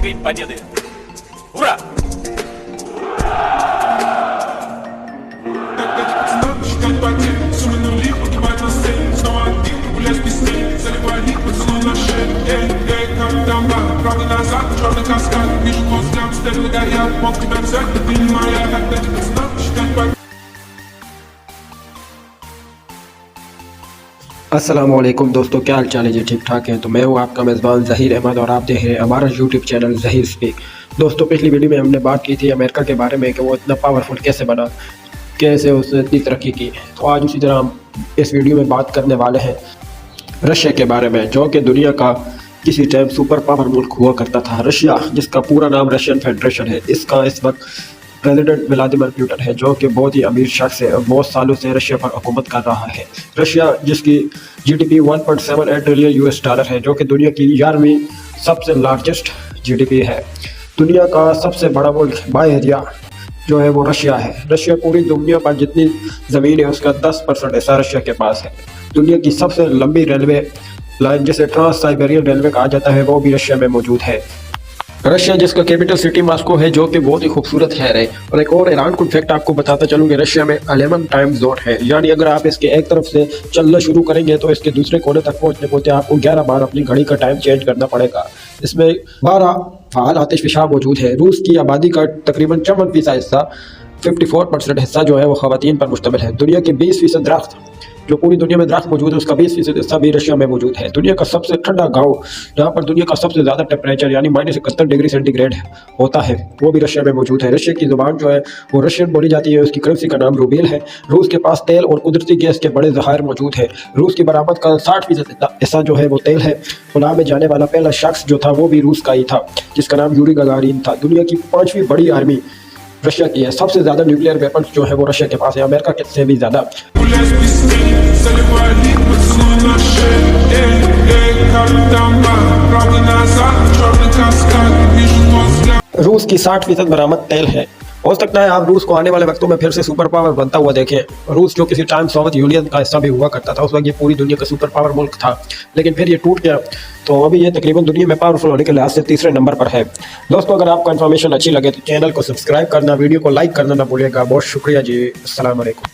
Великой Победы! Ура! Считать потери, суммы нули, погибать на сцене. Снова один, гулять без тени, заливай них, поцелуй на шею. Эй, как там надо, правда назад, черный каскад. Вижу твой взгляд, стебли горят, мог тебя взять, но ты не моя. Когда тебе пацанам считать потери. अस्सलाम वालेकुम दोस्तों, क्या हाल चाल है जी? ठीक ठाक है। तो मैं हूँ आपका मेज़बान ज़हीर अहमद और आप देख रहे हैं हमारा यूट्यूब चैनल ज़हीर स्पीक। दोस्तों, पिछली वीडियो में हमने बात की थी अमेरिका के बारे में कि वो इतना पावरफुल कैसे बना, कैसे उसने इतनी तरक्की की। तो आज उसी तरह हम इस वीडियो में बात करने वाले हैं रशिया के बारे में, जो कि दुनिया का किसी टाइम सुपर पावर मुल्क हुआ करता था। रशिया, जिसका पूरा नाम रशियन फेडरेशन है, इसका इस वक्त प्रेसिडेंट व्लादिमीर पुतिन है, जो कि बहुत ही अमीर शख्स है और बहुत सालों से रशिया पर हुकूमत कर रहा है। रशिया, जिसकी जीडीपी 1.78 ट्रिलियन यूएस डॉलर है, जो कि दुनिया की 11वीं सबसे लार्जेस्ट जीडीपी है। दुनिया का सबसे बड़ा मुल्क बाय एरिया जो है वो रशिया है। रशिया पूरी दुनिया पर जितनी ज़मीन है उसका 10% हिस्सा रशिया के पास है। दुनिया की सबसे लंबी रेलवे लाइन, जिसे ट्रांस साइबेरियन रेलवे कहा जाता है, वो भी रशिया में मौजूद है। रशिया, जिसका कैपिटल सिटी मॉस्को है, जो कि बहुत ही खूबसूरत शहर है। और एक और हैरान कुन फैक्ट आपको बताता चलूँ कि रशिया में 11 टाइम जोन है, यानी अगर आप इसके एक तरफ से चलना शुरू करेंगे तो इसके दूसरे कोने तक पहुंचते आपको 11 बार अपनी घड़ी का टाइम चेंज करना पड़ेगा। इसमें 12 फ़ाल आतिशफ़िशा मौजूद है। रूस की आबादी का तकरीबन 54% हिस्सा, 54% हिस्सा जो है वो ख़वातीन पर मुश्तमिल है। दुनिया के 20% दरख्त, जो पूरी दुनिया में दरख्त मौजूद है, उसका 20% हिस्सा भी रशिया में मौजूद है। दुनिया का सबसे ठंडा गांव, जहाँ पर दुनिया का सबसे ज़्यादा टेम्परेचर यानी -71 डिग्री सेंटीग्रेड होता है, वो भी रशिया में मौजूद है। रशिया की ज़ुबान जो है वो रशियन बोली जाती है। उसकी करेंसी का नाम रूबेल है। रूस के पास तेल और कुदरती गैस के बड़े ज़खायर मौजूद है। रूस की बरामद का 60% हिस्सा जो है वो तेल है। खुला में जाने वाला पहला शख्स जो था वो भी रूस का ही था, जिसका नाम यूरी गगारिन था। दुनिया की 5वीं बड़ी आर्मी रशिया की है। सबसे ज़्यादा न्यूक्लियर वेपन जो है वो रशिया के पास है, अमेरिका से भी ज़्यादा। Гулять без тени, заливай них, поцелуй на шею. Эй, как там надо, правда назад, черный каскад. Вижу твой взгляд. रूस की 60% बरामद तेल है। हो सकता है आप रूस को आने वाले वक्तों में फिर से सुपर पावर बनता हुआ देखें। रूस जो किसी टाइम सोवियत यूनियन का हिस्सा भी हुआ करता था, उस वक्त ये पूरी दुनिया का सुपर पावर मुल्क था, लेकिन फिर ये टूट गया। तो अभी ये तकरीबन दुनिया में पावरफुल होने के लिहाज से तीसरे नंबर पर है। दोस्तों, अगर आपको इन्फॉर्मेशन अच्छी लगे तो चैनल को सब्सक्राइब करना, वीडियो को लाइक करना ना भूलिएगा। बहुत शुक्रिया जी। अस्सलाम वालेकुम।